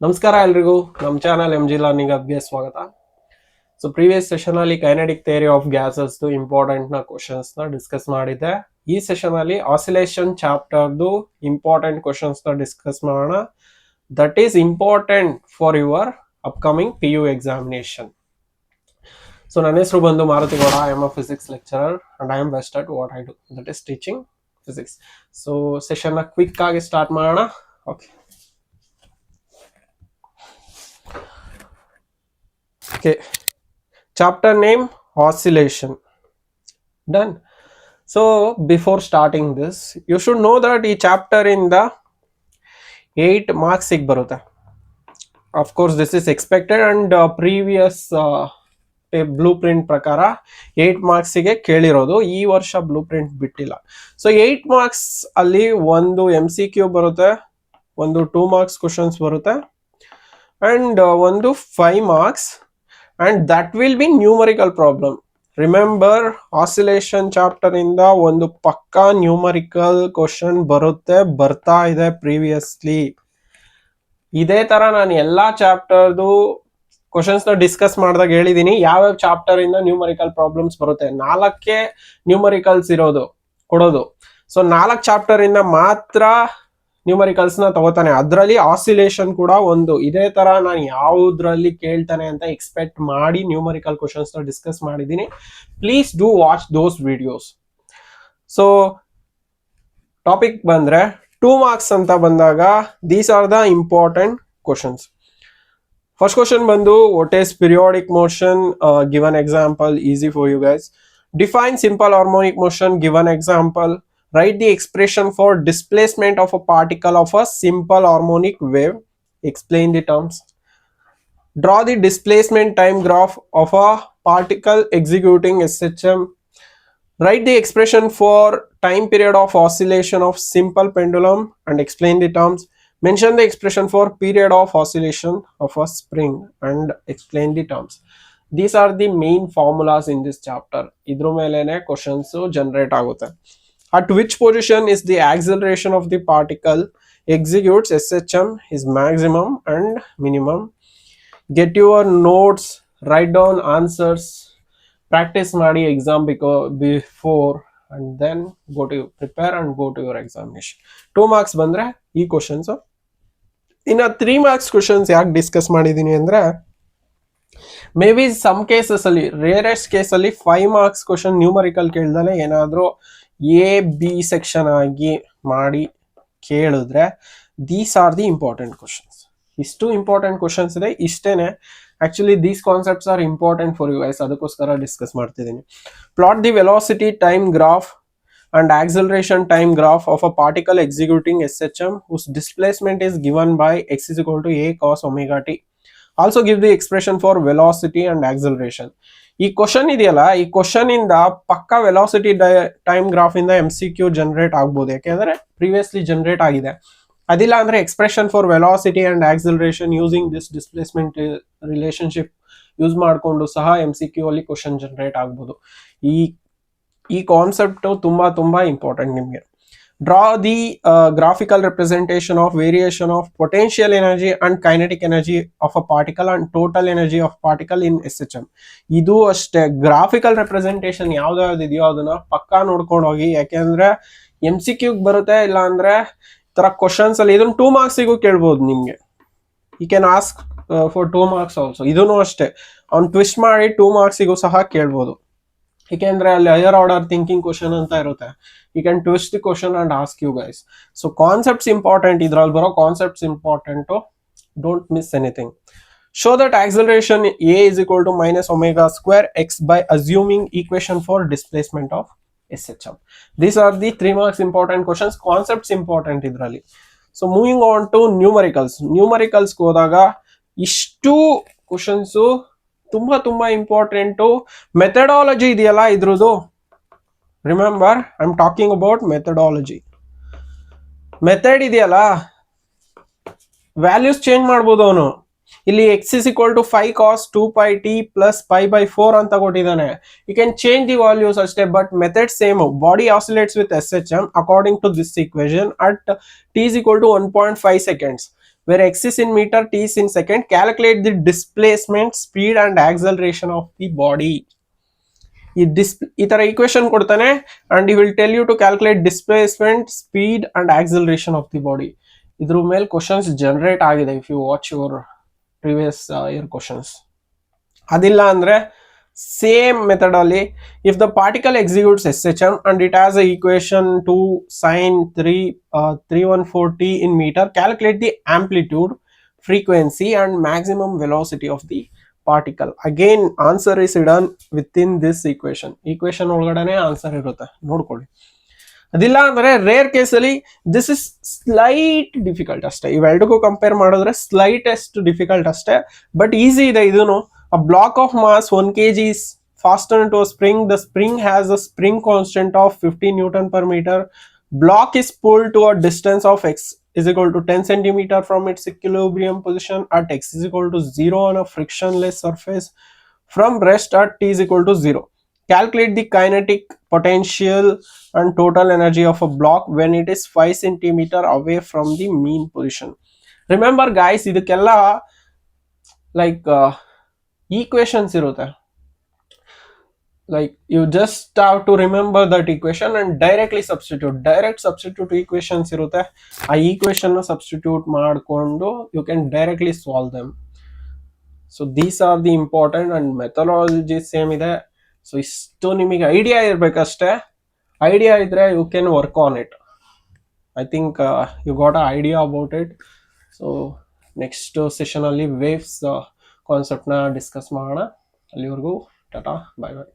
ನಮಸ್ಕಾರ ಎಲ್ರಿಗೂ ನಮ್ಮ ಚಾನಲ್ MG ಲರ್ನಿಂಗ್ ಹಬ್ಗೆ ಸ್ವಾಗತ. ಸೊ ಪ್ರೀವಿಯಸ್ ಸೆಷನ್ ಅಲ್ಲಿ kinetic theory of gases important ನ ಕ್ವಶನ್ಸ್ ನ ಡಿಸ್ಕಸ್ ಮಾಡಿದ್ದೆ. ಈ ಸೆಷನ್ ಅಲ್ಲಿ ಆಸಿಲೇಷನ್ ಚಾಪ್ಟರ್ದು ಇಂಪಾರ್ಟೆಂಟ್ ಕ್ವಶನ್ಸ್ ನ ಡಿಸ್ಕಸ್ ಮಾಡೋಣ. That is important for your upcoming PU examination. So ನನ್ನ ಹೆಸರು ಬಂದು Maruti Gowda. I am a physics lecturer and I am best at what I do, that is teaching physics. So session ನ quick ಆಗಿ start ಮಾಡೋಣ. Okay. Okay, chapter name oscillation. Done. So before starting this, you should know that each chapter in the 8 marks sig barute. Of course this is expected and previous blueprint prakara 8 marks ಗೆ ಕೇಳಿರೋದು. ಈ ವರ್ಷ blueprint ಬಿಟ್ಟಿಲ್ಲ. So 8 marks ಅಲ್ಲಿ ಒಂದು MCQ ಬರುತ್ತೆ, ಒಂದು 2 marks questions ಬರುತ್ತೆ and ಒಂದು 5 marks, and that will be numerical problem. Remember, oscillation chapter ಇಂದ ಒಂದು ಪಕ್ಕಾ ನ್ಯೂಮರಿಕಲ್ ಕ್ವಶನ್ ಬರ್ತಾ ಇದೆ ಪ್ರೀವಿಯಸ್ಲಿ. ಇದೇ ತರ ನಾನು ಎಲ್ಲಾ ಚಾಪ್ಟರ್ದು ಕ್ವಶನ್ಸ್ ನ ಡಿಸ್ಕಸ್ ಮಾಡಿದಾಗ ಹೇಳಿದೀನಿ ಯಾವ್ಯಾವ ಚಾಪ್ಟರ್ ಇಂದ ನ್ಯೂಮರಿಕಲ್ ಪ್ರಾಬ್ಲಮ್ಸ್ ಬರುತ್ತೆ. 4 ನ್ಯೂಮರಿಕಲ್ಸ್ ಕೊಡೋದು. ಸೊ 4 ಚಾಪ್ಟರ್ ಇಂದ ಮಾತ್ರ ನ್ಯೂಮರಿಕಲ್ಸ್ ನ ತಗೋತಾನೆ. ಅದರಲ್ಲಿ ಆಸಿಲೇಷನ್ ಕೂಡ ಒಂದು. ಇದೇ ತರ ನಾನು ಯಾವುದ್ರಲ್ಲಿ ಕೇಳ್ತಾನೆ ಅಂತ ಎಕ್ಸ್ಪೆಕ್ಟ್ ಮಾಡಿ ನ್ಯೂಮರಿಕಲ್ ಕ್ವಶನ್ಸ್ ನ ಡಿಸ್ಕಸ್ ಮಾಡಿದ್ದೀನಿ. Please do watch those videos. So topic ಬಂದ್ರೆ 2 marks ಅಂತ ಬಂದಾಗ these are the important questions. First question ಬಂದು what is periodic motion, given example, easy for you guys. Define simple harmonic motion, given example. Write the expression for displacement of a particle of a simple harmonic wave. Explain the terms. Draw the displacement time graph of a particle executing SHM. Write the expression for time period of oscillation of simple pendulum and explain the terms. Mention the expression for period of oscillation of a spring and explain the terms. These are the main formulas in this chapter. Idru melene questions generate ಆಗುತ್ತೆ. At which position is the acceleration of the particle executes SHM is maximum and minimum. Get your notes, write down answers, practice ಮಾಡಿ exam before and then prepare and go to your examination. 2 marks ಬಂದ್ರೆ ಈ questions. ಇನ್ನು 3 marks questions ಯಾಕೆ discuss ಮಾಡಿದೀನಿ ಅಂದ್ರೆ, may be some cases ಅಲ್ಲಿ, rarest case ಅಲ್ಲಿ 5 marks question numerical ಕೇಳ್ದಲೆ ಏನಾದ್ರೂ A-B ಸೆಕ್ಷನ್ ಆಗಿ ಮಾಡಿ ಕೇಳಿದ್ರೆ these are the important questions. ಇಷ್ಟು ಇಂಪಾರ್ಟೆಂಟ್ ಕ್ವಶನ್ಸ್ ಇದೆ. ಇಷ್ಟೇನೆ actually these concepts are important for you guys, ಅದಕ್ಕೋಸ್ಕರ ಡಿಸ್ಕಸ್ ಮಾಡ್ತಿದ್ದೀನಿ. Plot the velocity time graph and acceleration time graph of a particle executing SHM whose displacement is given by x is equal to a cos omega t. Also give the expression for velocity and acceleration. ಈ question ಇದೆಯಲ್ಲ, ಈ question ಇಂದ ಪಕ್ಕಾ velocity time graph ಇಂದ MCQ generate ಆಗ್ಬೋದು, ಯಾಕೆಂದ್ರೆ previously generate ಆಗಿದೆ. ಅದಿಲ್ಲ ಅಂದ್ರೆ expression for velocity and acceleration using this displacement relationship use ಮಾಡಿಕೊಂಡು ಸಹ MCQ ಅಲ್ಲಿ ಕ್ವಶನ್ ಜನರೇಟ್ ಆಗ್ಬೋದು. ಈ ಕಾನ್ಸೆಪ್ಟ್ ತುಂಬಾ ಇಂಪಾರ್ಟೆಂಟ್ ನಿಮಗೆ. Draw the graphical representation of variation of potential energy and kinetic energy of a particle and total energy of particle in SHM. ಇದು ಅಷ್ಟೇ, graphical representation ಯಾವ್ದಾವ್ದಿದೆಯೋ ಅದನ್ನ ಪಕ್ಕಾ ನೋಡ್ಕೊಂಡು ಹೋಗಿ, ಯಾಕೆಂದ್ರೆ MCQ ಬರುತ್ತೆ. ಇಲ್ಲ ಅಂದ್ರೆ ತರ ಕ್ವಶನ್ಸ್ ಅಲ್ಲಿ ಇದನ್ನ 2 marks ಕೇಳ್ಬೋದು ನಿಮ್ಗೆ. You can ask for 2 marks also. ಇದನ್ನು ಅಷ್ಟೇ, ಅವ್ನು ಟ್ವಿಸ್ಟ್ ಮಾಡಿ 2 marks ಸಹ ಕೇಳ್ಬೋದು. ಯಾಕೆಂದ್ರೆ ಅಲ್ಲಿ ಹೈಯರ್ ಆರ್ಡರ್ ಥಿಂಕಿಂಗ್ ಕ್ವಶನ್ ಅಂತ ಇರುತ್ತೆ. You can twist the question and ask you guys. So concepts important, ಇದ್ರಲ್ಲಿ ಬರೋ concepts important, don't miss anything. Show that acceleration A is equal to minus omega square x by assuming equation for displacement of SHM. These are the 3 marks important questions. Concepts important ಇದರಲ್ಲಿ. So moving on to numericals. ನ್ಯೂಮರಿಕಲ್ಸ್ಗೆ ಹೋದಾಗ ಇಷ್ಟು questions ತುಂಬಾ important. Methodology ಇದೆಯಲ್ಲ ಇದ್ರದ್ದು, remember I am talking about methodology. Method ಇದೆಯಲ್ಲ, values change ಮಾಡ್ಬೋದು ಅವನು. ಇಲ್ಲಿ x is equal to 5 cos 2 pi t plus pi by 4 ಅಂತ ಕೊಟ್ಟಿದ್ದಾನೆ. You can change the values ಅಷ್ಟೇ, but method same. Body oscillates with SHM according to this equation at t is equal to 1.5 seconds. where x is in meter, t is in second. Calculate the displacement, speed and acceleration of the body. ಈ ತರ equation ಕೊಡ್ತಾನೆ and he will tell you to calculate displacement, speed and acceleration of the body. ಇದ್ರ ಮೇಲೆ questions generate ಆಗಿದೆ if you watch your previous year questions. ಅದಿಲ್ಲ ಅಂದ್ರೆ same method ಅಲ್ಲಿ, if the particle executes SHM and it has a equation to sin 314t in meter, calculate the amplitude, frequency and maximum velocity of the particle. Again answer is hidden within this equation ಒಳಗಡೆನೆ answer ಇರುತ್ತೆ, ನೋಡ್ಕೊಳ್ಳಿ. ಅದಿಲ್ಲ ಅಂದ್ರೆ rare ಕೇಸಲ್ಲಿ this is slight difficult ಅಷ್ಟೇ, ಇವೆರಡಕ್ಕೂ compare ಮಾಡಿದ್ರೆ slightest difficult ಅಷ್ಟೇ, but easy ಇದೆ ಇದೂನು. A block of mass 1 kg is fastened into a spring. The spring has a spring constant of 50 Newton per meter. Block is pulled to a distance of x is equal to 10 centimeter from its equilibrium position at x is equal to 0 on a frictionless surface from rest at t is equal to 0. Calculate the kinetic potential and total energy of a block when it is 5 centimeter away from the mean position. Remember guys, ಇದಕ್ಕೆಲ್ಲ like equations irutte, like you just have to remember that equation and directly substitute, direct substitute equations irutte, ಆ equation na substitute ಮಾಡ್ಕೊಂಡು you can directly solve them. So these are the important and methodology same ಇದೆ. So ಇಷ್ಟು ನಿಮಗೆ idea ಇರ್ಬೇಕಷ್ಟೇ, idea ಇದ್ರೆ you can work on it. I think you got a idea about it. So next session ಅಲ್ಲಿ waves ಕಾನ್ಸೆಪ್ಟ್ನ discuss ಮಾಡೋಣ. ಅಲ್ಲಿವರೆಗೂ ಟಾಟಾ, ಬಾಯ್ ಬಾಯ್.